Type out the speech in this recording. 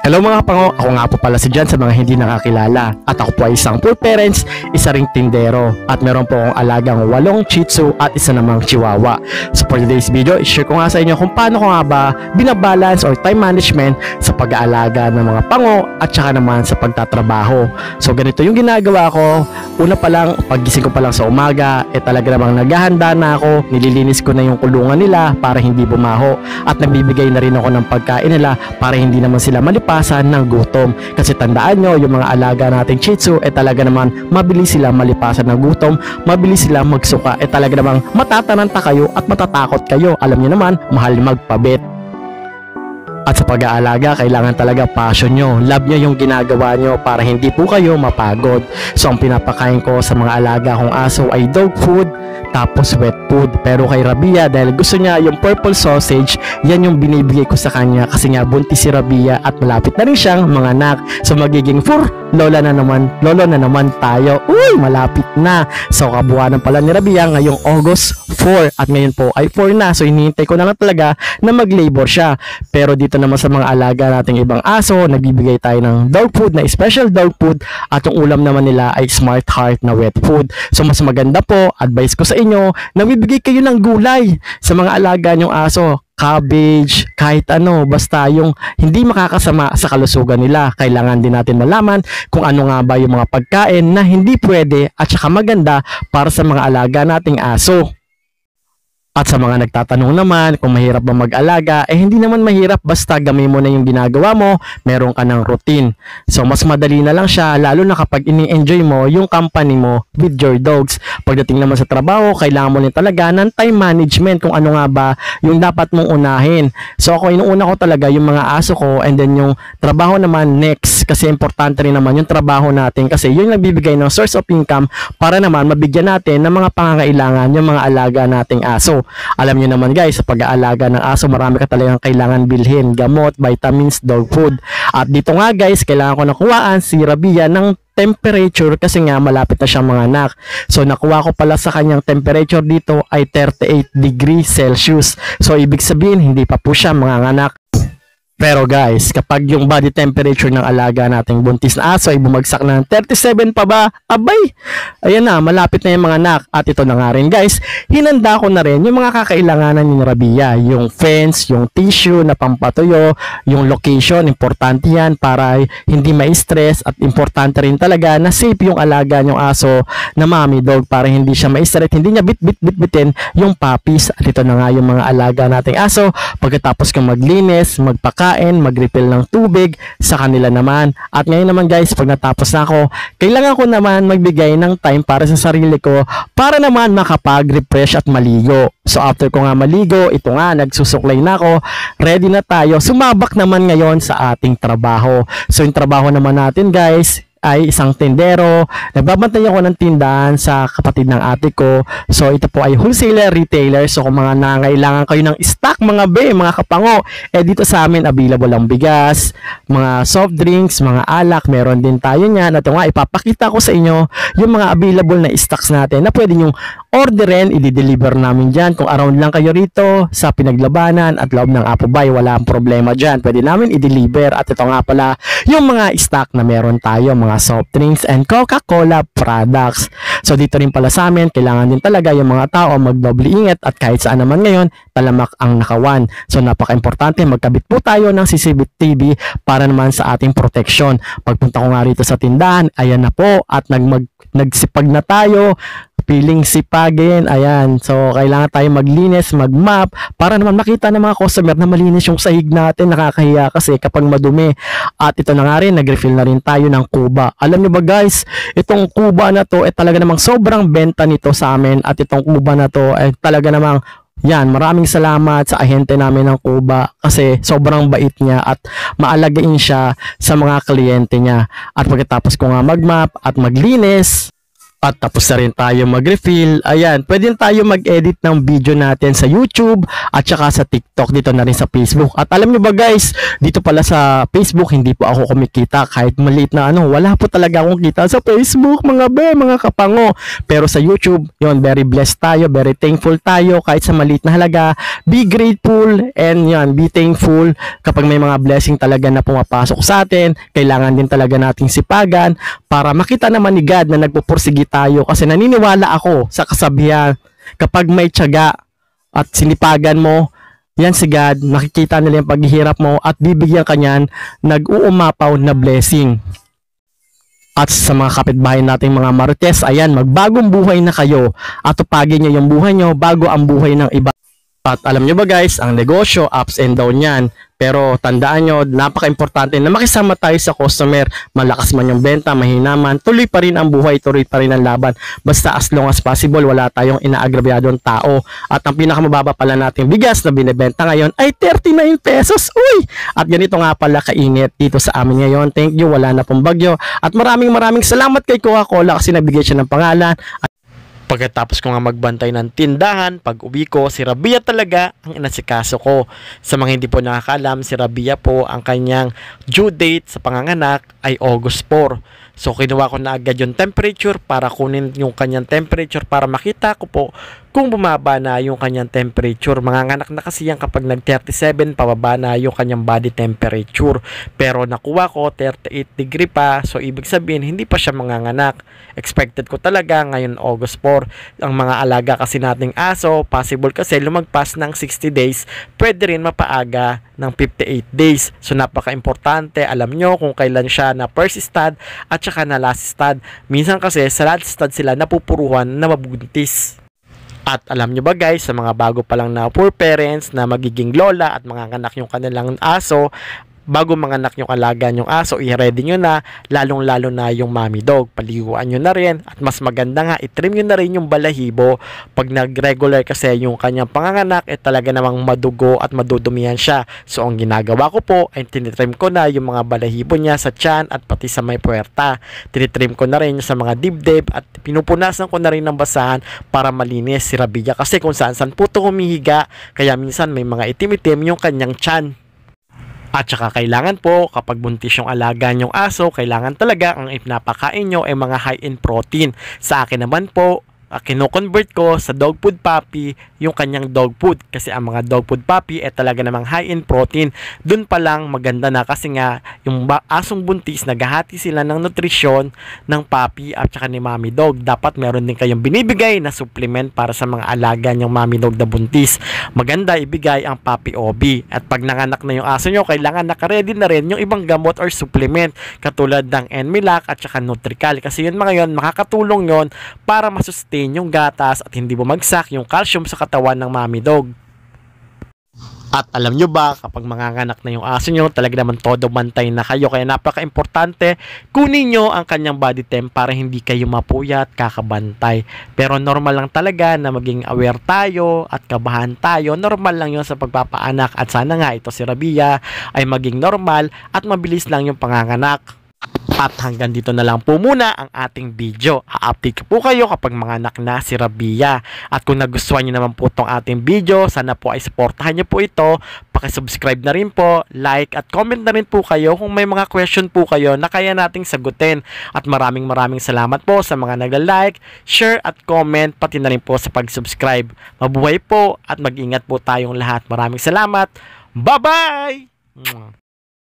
Hello mga pango, ako nga po pala si Jan sa mga hindi nakakilala. At ako po ay isang full parents, isa ring tindero. At meron po akong alagang 8 Shih Tzu at isa namang Chihuahua. So for today's video, i-share ko nga sa inyo kung paano ko nga ba binabalance or time management sa pag-aalaga ng mga pango at saka naman sa pagtatrabaho. So ganito yung ginagawa ko. Una pa lang, paggising ko pa lang sa umaga, talaga namang naghahanda na ako, nililinis ko na yung kulungan nila para hindi bumaho. At nagbibigay na rin ako ng pagkain nila para hindi naman sila malipasan ng gutom. Kasi tandaan nyo, yung mga alaga nating Shih Tzu, talaga naman mabilis sila malipasan ng gutom, mabilis sila magsuka, talaga namang matatananta kayo at matatakot kayo. Alam nyo naman, mahal magpabet. At sa pag-aalaga, kailangan talaga passion nyo. Love nyo yung ginagawa nyo para hindi po kayo mapagod. So ang pinapakain ko sa mga alaga kong aso ay dog food, tapos wet food. Pero kay Rabia, dahil gusto niya yung purple sausage, yan yung binibigay ko sa kanya kasi nga buntis si Rabia at malapit na rin siyang manganak. So magiging lolo na naman tayo. Uy, malapit na. So kabuuan pala ni Rabia ngayong August 4 at ngayon po ay 4 na. So hinihintay ko na lang talaga na mag-labor siya. Pero dito naman sa mga alaga nating ibang aso, nagbibigay tayo ng dog food na special dog food at yung ulam naman nila ay Smart Heart na wet food. So mas maganda po, advice ko sa inyo, nagbibigay kayo ng gulay sa mga alaga nyong aso. Cabbage, kahit ano, basta yung hindi makakasama sa kalusugan nila. Kailangan din natin malaman kung ano nga ba yung mga pagkain na hindi pwede at saka maganda para sa mga alaga nating aso. At sa mga nagtatanong naman kung mahirap ba mag-alaga, hindi naman mahirap basta gawin mo na yung ginagawa mo, meron ka ng routine. So mas madali na lang siya lalo na kapag ini-enjoy mo yung company mo with your dogs. Pagdating naman sa trabaho, kailangan mo rin talaga ng time management kung ano nga ba yung dapat mong unahin. So ako inuuna ko talaga yung mga aso ko and then yung trabaho naman next kasi importante rin naman yung trabaho natin kasi yun nagbibigay ng source of income para naman mabigyan natin ng mga pangangailangan yung mga alaga nating aso. Alam niyo naman guys, sa pag-aalaga ng aso, marami ka talagang kailangan bilhin, gamot, vitamins, dog food. At dito nga guys, kailangan ko nakuhaan si Rabia ng temperature kasi nga malapit na siyang manganak. So nakuha ko pala sa kanyang temperature dito ay 38 degrees Celsius. So ibig sabihin, hindi pa po siya manganganak. Pero guys, kapag yung body temperature ng alaga nating buntis na aso ay bumagsak ng 37 pa ba? Abay! Ayan na, malapit na yung mga anak. At ito na nga rin guys, hinanda ko na rin yung mga kakailanganan ni Rabia. Yung fence, yung tissue na pampatuyo, yung location, importante yan para hindi ma-stress at importante rin talaga na safe yung alaga nyong aso na mommy dog para hindi siya ma-stress, hindi niya bit-bitin yung puppies. At ito na nga yung mga alaga nating aso. Pagkatapos kang maglinis, mag-refill ng tubig sa kanila naman. At ngayon naman guys, pag natapos na ako, kailangan ko naman magbigay ng time para sa sarili ko para naman makapag-refresh at maligo. So after ko nga maligo, ito nga, nagsusuklay na ako, ready na tayo, sumabak naman ngayon sa ating trabaho. So yung trabaho naman natin guys, ay isang tindero. Nagbabantay ako ng tindahan sa kapatid ng ate ko. So ito po ay wholesaler, retailer. So kung mga nangailangan kayo ng stock mga mga kapango, dito sa amin available ang bigas, mga soft drinks, mga alak, meron din tayo niyan. At nga ipapakita ko sa inyo yung mga available na stocks natin na pwede nyong orderin, i-deliver namin dyan. Kung around lang kayo rito sa Pinaglabanan at loob ng Apobay, wala ang problema dyan. Pwede namin i-deliver. At ito nga pala yung mga stock na meron tayo, mga soft drinks and Coca-Cola products. So dito rin pala sa amin, kailangan din talaga yung mga tao magdoble ingat at kahit saan naman ngayon, talamak ang nakawan. So napaka-importante, magkabit po tayo ng CCTV para naman sa ating protection. Pagpunta ko nga rito sa tindahan, ayan na po at nagsipag na tayo. Feeling sipagin, ayan. So, kailangan tayo maglinis, mag-map, para naman makita ng mga customer na malinis yung sahig natin. Nakakahiya kasi kapag madumi. At ito na nga rin, nag-refill na rin tayo ng kuba. Alam nyo ba guys, itong kuba na to, talaga namang sobrang benta nito sa amin. At itong kuba na to, talaga namang yan, maraming salamat sa ahente namin ng Kuba kasi sobrang bait niya at maalagain siya sa mga kliyente niya. At pagkatapos ko nga mag-map at maglinis, At tapos na rin tayo mag-refill. Ayan, pwede tayo mag-edit ng video natin sa YouTube at saka sa TikTok, dito na rin sa Facebook. At alam nyo ba guys, dito pala sa Facebook, hindi po ako kumikita kahit maliit na wala po talaga akong kita sa Facebook, mga kapango. Pero sa YouTube, yon, very blessed tayo, very thankful tayo kahit sa maliit na halaga. Be grateful and yan, be thankful kapag may mga blessing talaga na pumapasok sa atin. Kailangan din talaga nating sipagan para makita naman ni God na nagpupursige tayo, kasi naniniwala ako sa kasabihan, kapag may tiyaga at sinipagan mo, yan si God, nakikita nila yung paghihirap mo at bibigyan ka niyan nag-uumapaw na blessing. At sa mga kapitbahay nating mga marites, ayan, magbagong buhay na kayo at tupagin nyo yung buhay nyo bago ang buhay ng iba. At alam nyo ba guys, ang negosyo, ups and down yan. Pero tandaan nyo, napaka-importante na makisama tayo sa customer. Malakas man yung benta, mahina man, tuloy pa rin ang buhay, tuloy pa rin ang laban. Basta as long as possible, wala tayong inaagrabyadong tao. At ang pinakamababa pala nating bigas na binibenta ngayon ay 39 pesos. Uy! At ganito nga pala kainit dito sa amin ngayon. Thank you, wala na pong bagyo. At maraming salamat kay Coca-Cola kasi nabigay siya ng pangalan. Pagkatapos ko nga magbantay ng tindahan, pag uwi ko, si Rabia talaga ang inasikaso ko. Sa mga hindi po nakakaalam, si Rabia po ang kanyang due date sa panganganak ay August 4. So kinuha ko na agad yung temperature para kunin yung kanyang temperature para makita ko po kung bumaba na yung kanyang temperature. Manganganak na kasi yan kapag nag-37, pababa na yung kanyang body temperature. Pero nakuha ko 38 degree pa, so ibig sabihin hindi pa siya manganganak. Expected ko talaga ngayon August 4. Ang mga alaga kasi nating aso, possible kasi lumagpas ng 60 days, pwede rin mapaaga ng 58 days. So napaka-importante, alam nyo kung kailan siya na first stud at saka na last stud. Minsan kasi sa last stud sila napupuruhan na mabuntis. At alam nyo ba guys, sa mga bago pa lang na poor parents na magiging lola at manganganak yung kanilang aso, bago manganak yung alaga yung aso, i-ready nyo na, lalong-lalo na yung mommy dog. Paliguan nyo na rin. At mas maganda nga, i-trim nyo na rin yung balahibo. Pag nag-regular kasi yung kanyang panganganak, talaga namang madugo at madudumihan siya. So, ang ginagawa ko po, ay tinitrim ko na yung mga balahibo niya sa tiyan at pati sa may puwerta. Tinitrim ko na rin sa mga dibdib at pinupunasan ko na rin ng basahan para malinis si Rabia. Kasi kung saan-saan po ito humihiga, kaya minsan may mga itim-itim yung kanyang tiyan. At saka kailangan po, kapag buntis yung alaga nyong aso, kailangan talaga ang ipinapakain nyo ay mga high in protein. Sa akin naman po, kino-convert ko sa dog food puppy yung kanyang dog food, kasi ang mga dog food puppy talaga namang high in protein. Dun pa lang maganda na, kasi nga yung asong buntis naghahati sila ng nutrisyon ng puppy at saka ni mommy dog. Dapat meron din kayong binibigay na supplement para sa mga alaga nyong mommy dog na buntis. Maganda ibigay ang puppy OB. At pag nanganak na yung aso nyo, kailangan nakaready na rin yung ibang gamot or supplement katulad ng Enmilac at saka Nutrical, kasi yun mga yun, makakatulong yun para masustain yung gatas at hindi bumagsak yung calcium sa katawan ng mommy dog. At alam nyo ba, kapag manganganak na yung aso nyo, talaga naman todo bantay na kayo. Kaya napaka-importante, kunin nyo ang kanyang body temp para hindi kayo mapuyat, kakabantay. Pero normal lang talaga na maging aware tayo at kabahan tayo. Normal lang yun sa pagpapaanak. At sana nga ito si Rabia ay maging normal at mabilis lang yung panganganak. At hanggang dito na lang po muna ang ating video. A-update ko po kayo kapag manganak na si Rabia. At kung nagustuhan nyo naman po itong ating video, sana po ay supportahan nyo po ito. Pakisubscribe na rin po, like at comment na rin po kayo kung may mga question po kayo na kaya nating sagutin. At maraming salamat po sa mga nagla-like, share at comment, pati na rin po sa pag-subscribe. Mabuhay po at mag-ingat po tayong lahat. Maraming salamat. Bye-bye!